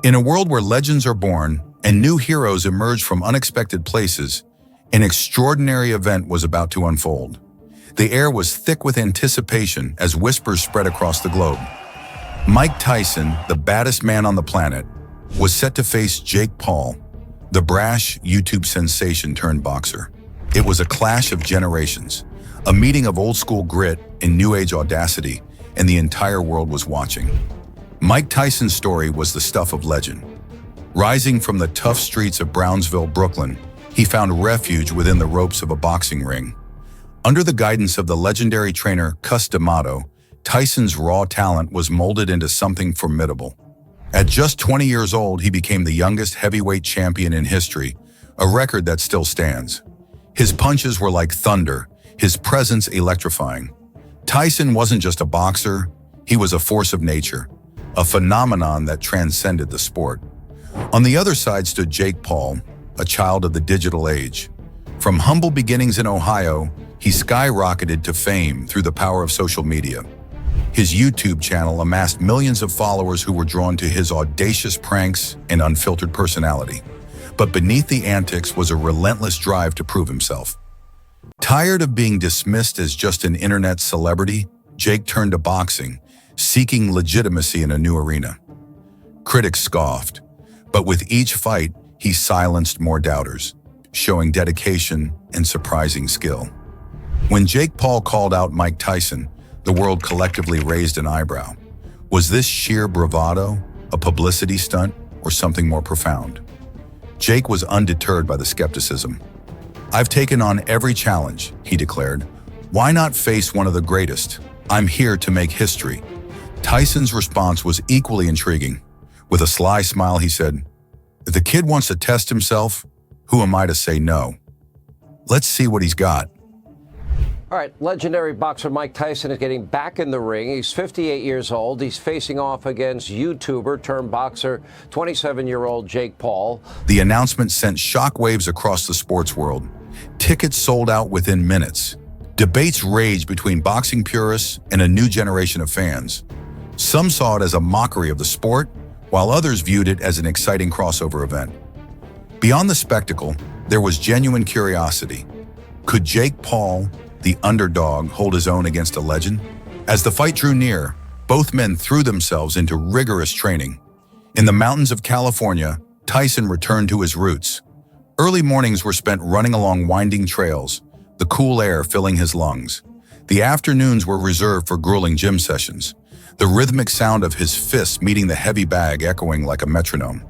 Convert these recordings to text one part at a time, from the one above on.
In a world where legends are born and new heroes emerge from unexpected places, an extraordinary event was about to unfold. The air was thick with anticipation as whispers spread across the globe. Mike Tyson, the baddest man on the planet, was set to face Jake Paul, the brash YouTube sensation turned boxer. It was a clash of generations, a meeting of old-school grit and new-age audacity, and the entire world was watching. Mike Tyson's story was the stuff of legend. Rising from the tough streets of Brownsville, Brooklyn, he found refuge within the ropes of a boxing ring. Under the guidance of the legendary trainer Cus D'Amato, Tyson's raw talent was molded into something formidable. At just 20 years old, he became the youngest heavyweight champion in history, a record that still stands. His punches were like thunder, his presence electrifying. Tyson wasn't just a boxer, he was a force of nature, a phenomenon that transcended the sport. On the other side stood Jake Paul, a child of the digital age. From humble beginnings in Ohio, he skyrocketed to fame through the power of social media. His YouTube channel amassed millions of followers who were drawn to his audacious pranks and unfiltered personality. But beneath the antics was a relentless drive to prove himself. Tired of being dismissed as just an internet celebrity, Jake turned to boxing, seeking legitimacy in a new arena. Critics scoffed, but with each fight, he silenced more doubters, showing dedication and surprising skill. When Jake Paul called out Mike Tyson, the world collectively raised an eyebrow. Was this sheer bravado, a publicity stunt, or something more profound? Jake was undeterred by the skepticism. "I've taken on every challenge," he declared. "Why not face one of the greatest? I'm here to make history." Tyson's response was equally intriguing. With a sly smile, he said, "If the kid wants to test himself, who am I to say no? Let's see what he's got." All right, legendary boxer Mike Tyson is getting back in the ring. He's 58 years old. He's facing off against YouTuber turned boxer, 27-year-old Jake Paul. The announcement sent shockwaves across the sports world. Tickets sold out within minutes. Debates raged between boxing purists and a new generation of fans. Some saw it as a mockery of the sport, while others viewed it as an exciting crossover event. Beyond the spectacle, there was genuine curiosity. Could Jake Paul, the underdog, hold his own against a legend? As the fight drew near, both men threw themselves into rigorous training. In the mountains of California, Tyson returned to his roots. Early mornings were spent running along winding trails, the cool air filling his lungs. The afternoons were reserved for grueling gym sessions, the rhythmic sound of his fists meeting the heavy bag echoing like a metronome.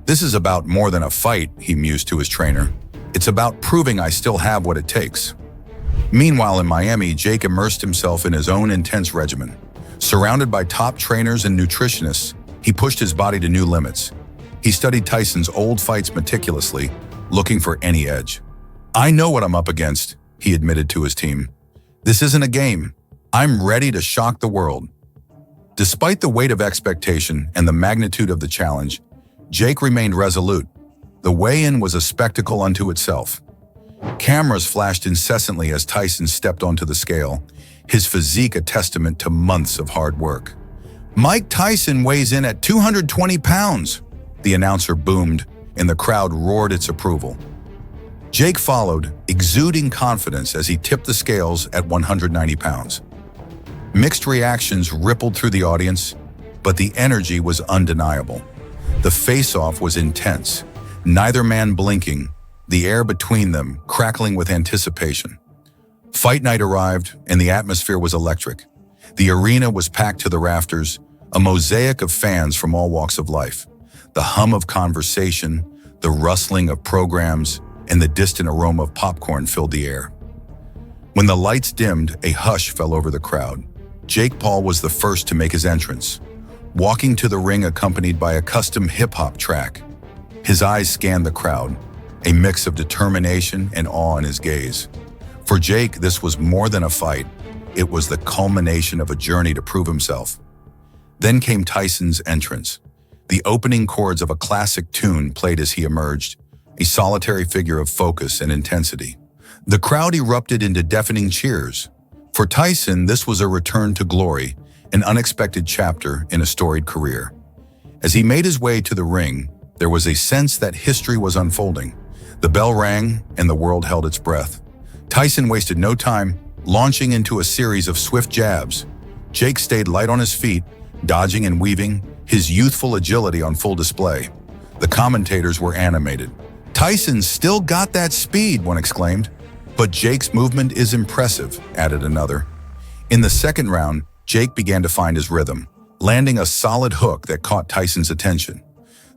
"This is about more than a fight," he mused to his trainer. "It's about proving I still have what it takes." Meanwhile, in Miami, Jake immersed himself in his own intense regimen. Surrounded by top trainers and nutritionists, he pushed his body to new limits. He studied Tyson's old fights meticulously, looking for any edge. "I know what I'm up against," he admitted to his team. "This isn't a game. I'm ready to shock the world." Despite the weight of expectation and the magnitude of the challenge, Jake remained resolute. The weigh-in was a spectacle unto itself. Cameras flashed incessantly as Tyson stepped onto the scale, his physique a testament to months of hard work. "Mike Tyson weighs in at 220 pounds, the announcer boomed, and the crowd roared its approval. Jake followed, exuding confidence as he tipped the scales at 190 pounds. Mixed reactions rippled through the audience, but the energy was undeniable. The face-off was intense, neither man blinking, the air between them crackling with anticipation. Fight night arrived, and the atmosphere was electric. The arena was packed to the rafters, a mosaic of fans from all walks of life. The hum of conversation, the rustling of programs, and the distant aroma of popcorn filled the air. When the lights dimmed, a hush fell over the crowd. Jake Paul was the first to make his entrance, walking to the ring accompanied by a custom hip-hop track. His eyes scanned the crowd, a mix of determination and awe in his gaze. For Jake, this was more than a fight. It was the culmination of a journey to prove himself. Then came Tyson's entrance. The opening chords of a classic tune played as he emerged, a solitary figure of focus and intensity. The crowd erupted into deafening cheers. For Tyson, this was a return to glory, an unexpected chapter in a storied career. As he made his way to the ring, there was a sense that history was unfolding. The bell rang, and the world held its breath. Tyson wasted no time, launching into a series of swift jabs. Jake stayed light on his feet, dodging and weaving, his youthful agility on full display. The commentators were animated. "Tyson's still got that speed," one exclaimed. "But Jake's movement is impressive," added another. In the second round, Jake began to find his rhythm, landing a solid hook that caught Tyson's attention.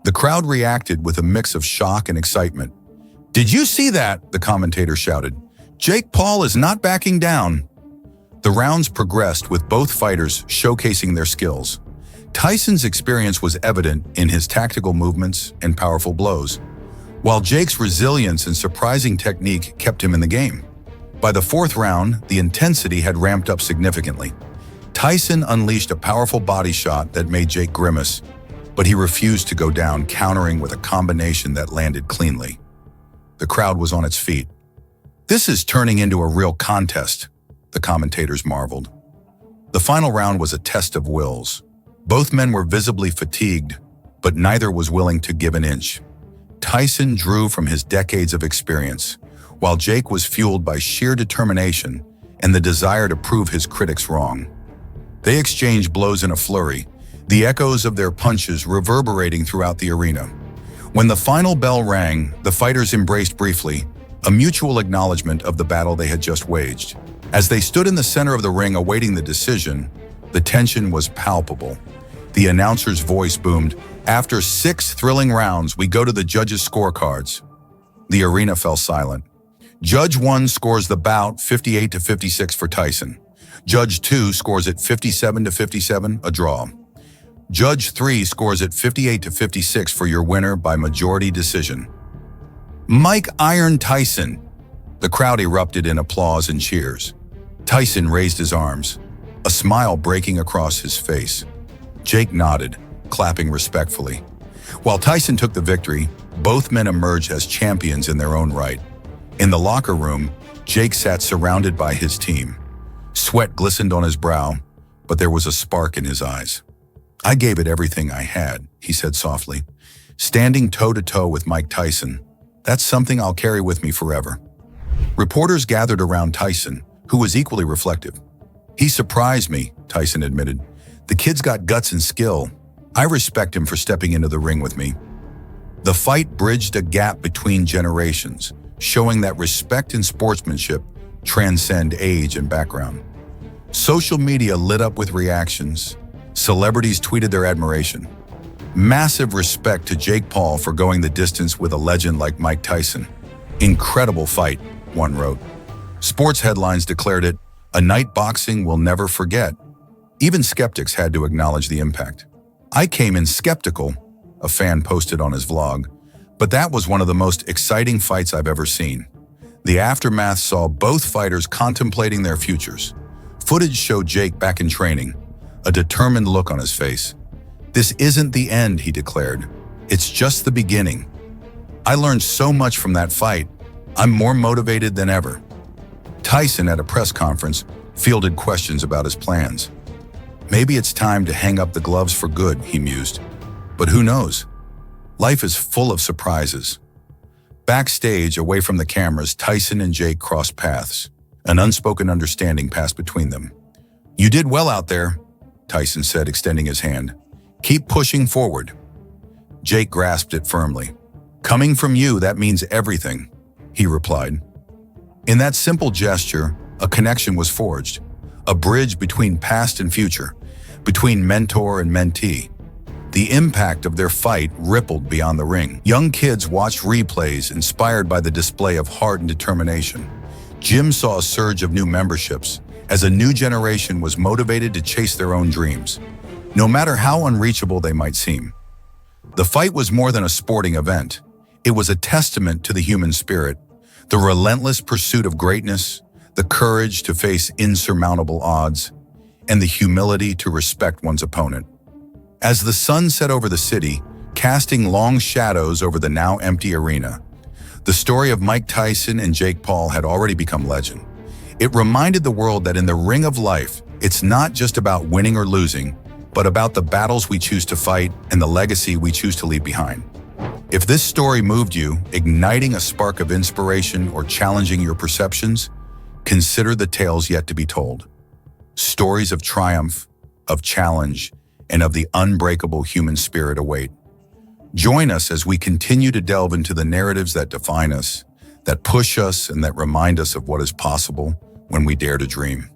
The crowd reacted with a mix of shock and excitement. "Did you see that?" the commentator shouted. "Jake Paul is not backing down." The rounds progressed with both fighters showcasing their skills. Tyson's experience was evident in his tactical movements and powerful blows, while Jake's resilience and surprising technique kept him in the game. By the fourth round, the intensity had ramped up significantly. Tyson unleashed a powerful body shot that made Jake grimace, but he refused to go down, countering with a combination that landed cleanly. The crowd was on its feet. "This is turning into a real contest," the commentators marveled. The final round was a test of wills. Both men were visibly fatigued, but neither was willing to give an inch. Tyson drew from his decades of experience, while Jake was fueled by sheer determination and the desire to prove his critics wrong. They exchanged blows in a flurry, the echoes of their punches reverberating throughout the arena. When the final bell rang, the fighters embraced briefly, a mutual acknowledgement of the battle they had just waged. As they stood in the center of the ring awaiting the decision, the tension was palpable. The announcer's voice boomed, "After 6 thrilling rounds, we go to the judges' scorecards." The arena fell silent. Judge 1 scores the bout 58-56 for Tyson. Judge 2 scores it 57-57, a draw. Judge 3 scores it 58-56 for your winner by majority decision. "Mike Iron Tyson!" The crowd erupted in applause and cheers. Tyson raised his arms, a smile breaking across his face. Jake nodded, clapping respectfully. While Tyson took the victory, both men emerged as champions in their own right. In the locker room, Jake sat surrounded by his team. Sweat glistened on his brow, but there was a spark in his eyes. "I gave it everything I had," he said softly. "Standing toe-to-toe with Mike Tyson, that's something I'll carry with me forever." Reporters gathered around Tyson, who was equally reflective. "He surprised me," Tyson admitted. "The kid's got guts and skill. I respect him for stepping into the ring with me." The fight bridged a gap between generations, showing that respect and sportsmanship transcend age and background. Social media lit up with reactions. Celebrities tweeted their admiration. "Massive respect to Jake Paul for going the distance with a legend like Mike Tyson. Incredible fight," one wrote. Sports headlines declared it a night boxing will never forget. Even skeptics had to acknowledge the impact. "I came in skeptical," a fan posted on his vlog, "but that was one of the most exciting fights I've ever seen." The aftermath saw both fighters contemplating their futures. Footage showed Jake back in training, a determined look on his face. "This isn't the end," he declared. "It's just the beginning. I learned so much from that fight. I'm more motivated than ever." Tyson, at a press conference, fielded questions about his plans. "Maybe it's time to hang up the gloves for good," he mused. "But who knows? Life is full of surprises." Backstage, away from the cameras, Tyson and Jake crossed paths. An unspoken understanding passed between them. "You did well out there," Tyson said, extending his hand. "Keep pushing forward." Jake grasped it firmly. "Coming from you, that means everything," he replied. In that simple gesture, a connection was forged, a bridge between past and future, between mentor and mentee. The impact of their fight rippled beyond the ring. Young kids watched replays inspired by the display of heart and determination. Gyms saw a surge of new memberships as a new generation was motivated to chase their own dreams, no matter how unreachable they might seem. The fight was more than a sporting event. It was a testament to the human spirit, the relentless pursuit of greatness, the courage to face insurmountable odds, and the humility to respect one's opponent. As the sun set over the city, casting long shadows over the now empty arena, the story of Mike Tyson and Jake Paul had already become legend. It reminded the world that in the ring of life, it's not just about winning or losing, but about the battles we choose to fight and the legacy we choose to leave behind. If this story moved you, igniting a spark of inspiration or challenging your perceptions, consider the tales yet to be told. Stories of triumph, of challenge, and of the unbreakable human spirit await. Join us as we continue to delve into the narratives that define us, that push us, and that remind us of what is possible when we dare to dream.